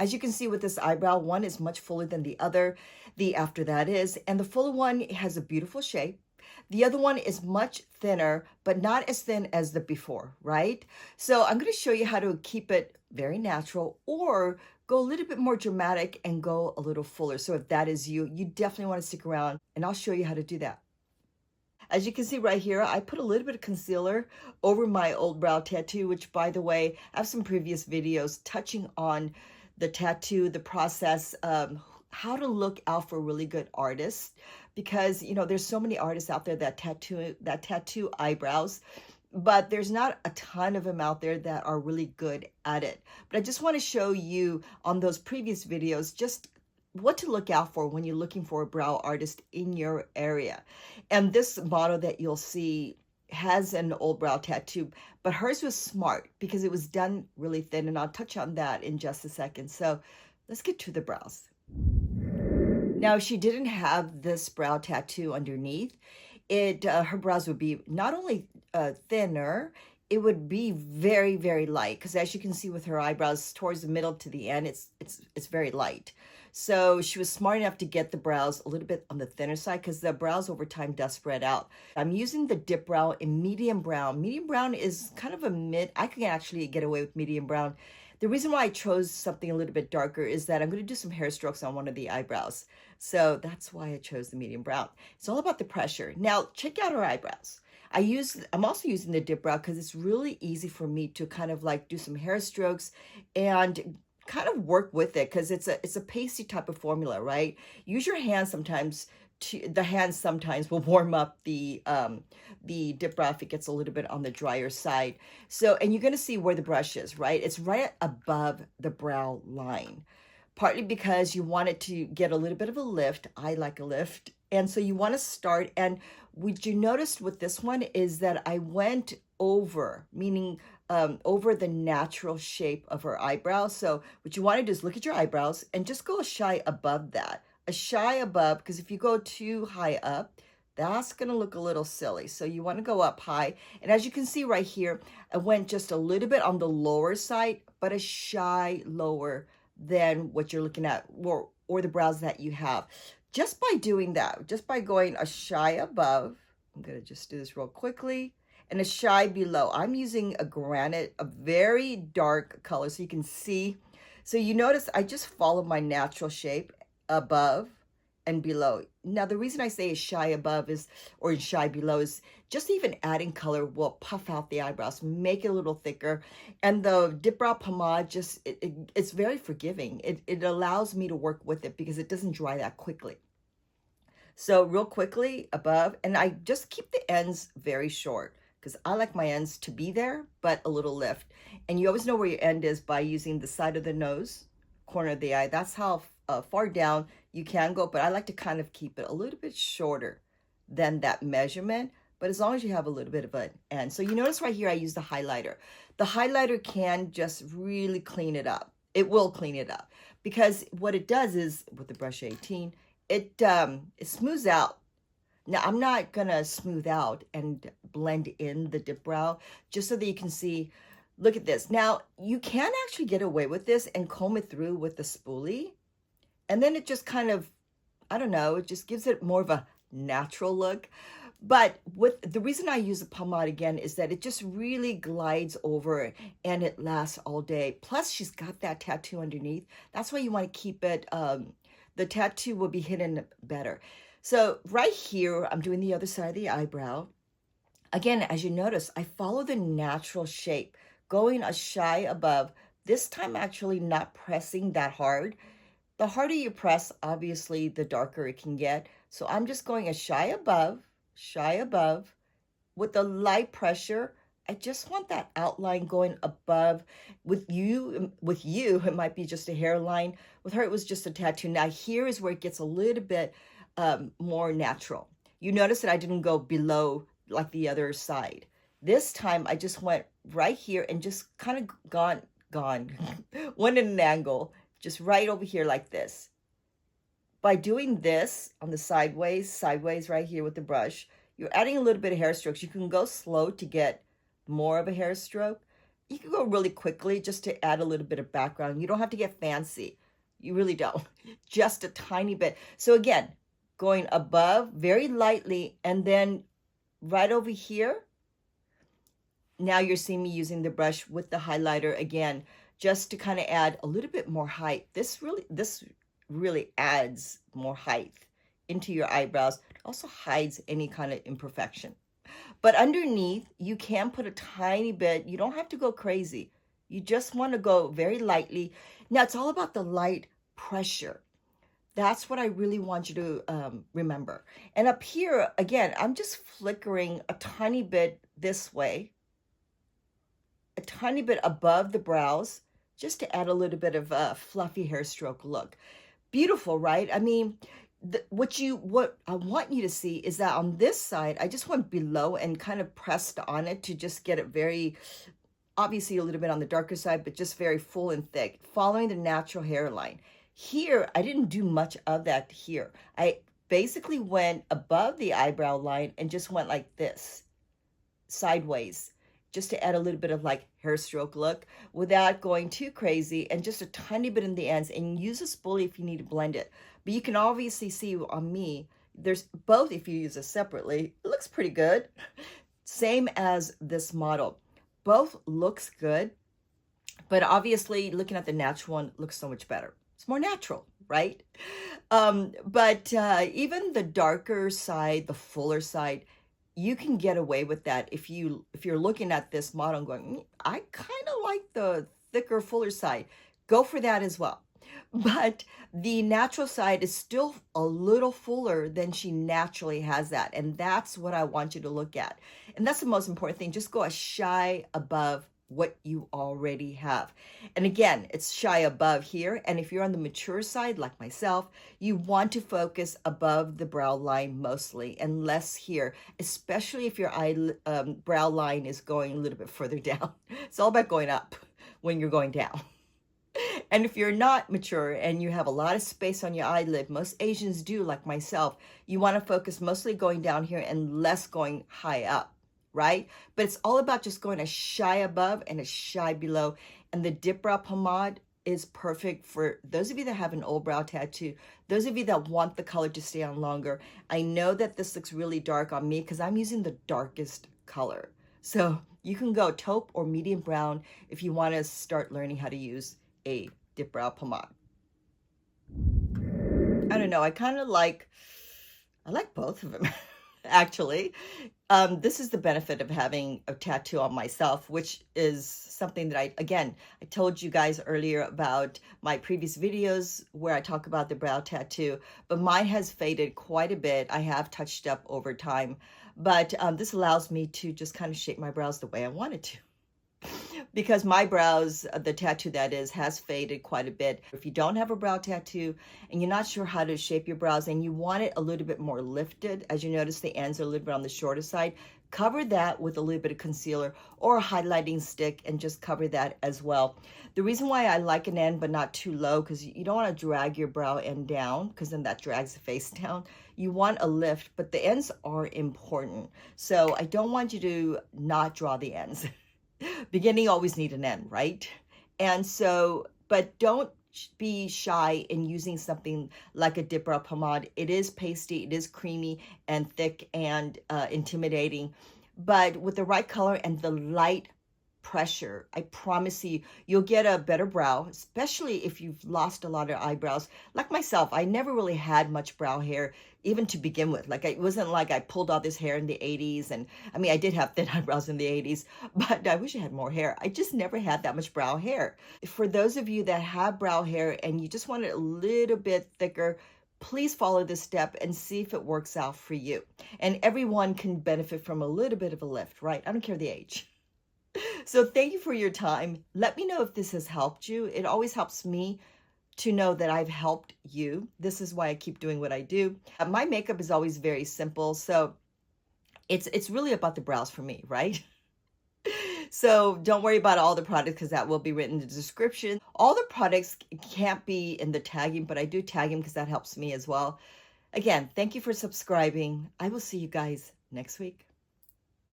As you can see with this eyebrow, one is much fuller than the other. The after that is, and the fuller one has a beautiful shape. The other one is much thinner, but not as thin as the before, right? So I'm going to show you how to keep it very natural or go a little bit more dramatic and go a little fuller. So if that is you, you definitely want to stick around and I'll show you how to do that. As you can see right here, I put a little bit of concealer over my old brow tattoo, which by the way, I have some previous videos touching on the tattoo, the process, how to look out for really good artists, because you know there's so many artists out there that tattoo eyebrows, but there's not a ton of them out there that are really good at it. But I just want to show you on those previous videos just what to look out for when you're looking for a brow artist in your area. And this model that you'll see has an old brow tattoo, but hers was smart because it was done really thin, and I'll touch on that in just a second. So let's get to the brows. Now, if she didn't have this brow tattoo underneath, her brows would be not only thinner, it would be very, very light, because as you can see with her eyebrows towards the middle to the end, it's very light. So she was smart enough to get the brows a little bit on the thinner side, because the brows over time does spread out. I'm using the dip brow in medium brown. Medium brown is kind of a mid. I can actually get away with medium brown. The reason why I chose something a little bit darker is that I'm going to do some hair strokes on one of the eyebrows. So that's why I chose the medium brown. It's all about the pressure. Now, check out her eyebrows. I'm also using the dip brow because it's really easy for me to kind of like do some hair strokes and kind of work with it, because it's a pasty type of formula, right? Use your hands sometimes. The hands sometimes will warm up the dip brow if it gets a little bit on the drier side. So, and you're going to see where the brush is, right? It's right above the brow line, partly because you want it to get a little bit of a lift. I like a lift. And so you want to start, and what you noticed with this one is that I went over, meaning over the natural shape of her eyebrows. So what you want to do is look at your eyebrows and just go a shy above that. A shy above, because if you go too high up, that's going to look a little silly. So you want to go up high. And as you can see right here, I went just a little bit on the lower side, but a shy lower than what you're looking at, or the brows that you have. Just by doing that, just by going a shy above, I'm going to just do this real quickly, and a shy below. I'm using a granite, a very dark color, so you can see. So you notice I just follow my natural shape above and below. Now, the reason I say a shy above is, or shy below, is just even adding color will puff out the eyebrows, make it a little thicker. And the dip brow pomade just, it's very forgiving. It allows me to work with it because it doesn't dry that quickly. So real quickly above, and I just keep the ends very short because I like my ends to be there, but a little lift. And you always know where your end is by using the side of the nose, corner of the eye. That's how far down you can go, but I like to kind of keep it a little bit shorter than that measurement, but as long as you have a little bit of an end. So you notice right here I use the highlighter. The highlighter can just really clean it up. It will clean it up, because what it does is, with the brush 18, it smooths out. Now, I'm not gonna smooth out and blend in the dip brow, just so that you can see. Look at this. Now, you can actually get away with this and comb it through with the spoolie, and then it just kind of, I don't know, it just gives it more of a natural look. But with the reason I use the pomade again is that it just really glides over and it lasts all day. Plus, she's got that tattoo underneath. That's why you want to keep it, the tattoo will be hidden better. So right here, I'm doing the other side of the eyebrow. Again, as you notice, I follow the natural shape, going a shy above, this time actually not pressing that hard. The harder you press, obviously, the darker it can get. So I'm just going a shy above, with the light pressure. I just want that outline going above. With you, it might be just a hairline. With her, it was just a tattoo. Now here is where it gets a little bit more natural. You notice that I didn't go below like the other side. This time I just went right here and just kind of gone, went in an angle, just right over here like this. By doing this on the sideways right here with the brush, you're adding a little bit of hair strokes. You can go slow to get more of a hair stroke. you can go really quickly just to add a little bit of background. You don't have to get fancy. You really don't. Just a tiny bit. So again, going above very lightly, and then right over here, now you're seeing me using the brush with the highlighter again, just to kind of add a little bit more height. This really adds more height into your eyebrows. It also hides any kind of imperfection. But underneath, you can put a tiny bit. You don't have to go crazy. You just want to go very lightly. Now, it's all about the light pressure. That's what I really want you to remember. And up here, again, I'm just flickering a tiny bit this way, a tiny bit above the brows, just to add a little bit of a fluffy hair stroke look. Beautiful, right? I mean, what I want you to see is that on this side, I just went below and kind of pressed on it to just get it very, obviously a little bit on the darker side, but just very full and thick, following the natural hairline. Here, I didn't do much of that here. I basically went above the eyebrow line and just went like this, sideways, just to add a little bit of like hair stroke look without going too crazy, and just a tiny bit in the ends, and use a spoolie if you need to blend it. But you can obviously see on me, there's both. If you use it separately, it looks pretty good. Same as this model. Both looks good, but obviously looking at the natural one looks so much better. It's more natural, right? But even the darker side, the fuller side, you can get away with that if you're looking at this model and going, I kind of like the thicker, fuller side. Go for that as well. But the natural side is still a little fuller than she naturally has that. And that's what I want you to look at. And that's the most important thing. Just go a shy above what you already have. And again, it's shy above here. And if you're on the mature side, like myself, you want to focus above the brow line mostly, and less here, especially if your brow line is going a little bit further down. It's all about going up when you're going down. And if you're not mature and you have a lot of space on your eyelid, most Asians do, like myself, you want to focus mostly going down here and less going high up, right? But it's all about just going a shy above and a shy below. And the dip brow pomade is perfect for those of you that have an old brow tattoo, those of you that want the color to stay on longer. I know that this looks really dark on me because I'm using the darkest color. So you can go taupe or medium brown if you want to start learning how to use a dip brow pomade. I don't know. I like both of them, actually. This is the benefit of having a tattoo on myself, which is something that I told you guys earlier about my previous videos where I talk about the brow tattoo, but mine has faded quite a bit. I have touched up over time, but this allows me to just kind of shape my brows the way I wanted to. Because my brows, the tattoo that is, has faded quite a bit. If you don't have a brow tattoo and you're not sure how to shape your brows and you want it a little bit more lifted, as you notice the ends are a little bit on the shorter side, cover that with a little bit of concealer or a highlighting stick and just cover that as well. The reason why I like an end but not too low, because you don't want to drag your brow end down, because then that drags the face down. You want a lift, but the ends are important. So I don't want you to not draw the ends. Beginning always need an end, right? And so, but don't be shy in using something like a dip brow pomade. It is pasty, it is creamy and thick and intimidating, but with the right color and the light pressure, I promise you, you'll get a better brow, especially if you've lost a lot of eyebrows. Like myself, I never really had much brow hair, even to begin with. Like, it wasn't like I pulled all this hair in the 80s. And I mean, I did have thin eyebrows in the 80s, but I wish I had more hair. I just never had that much brow hair. For those of you that have brow hair and you just want it a little bit thicker, please follow this step and see if it works out for you. And everyone can benefit from a little bit of a lift, right? I don't care the age. So thank you for your time. Let me know if this has helped you. It always helps me to know that I've helped you. This is why I keep doing what I do. My makeup is always very simple. So it's really about the brows for me, right? So don't worry about all the products because that will be written in the description. All the products can't be in the tagging, but I do tag them because that helps me as well. Again, thank you for subscribing. I will see you guys next week.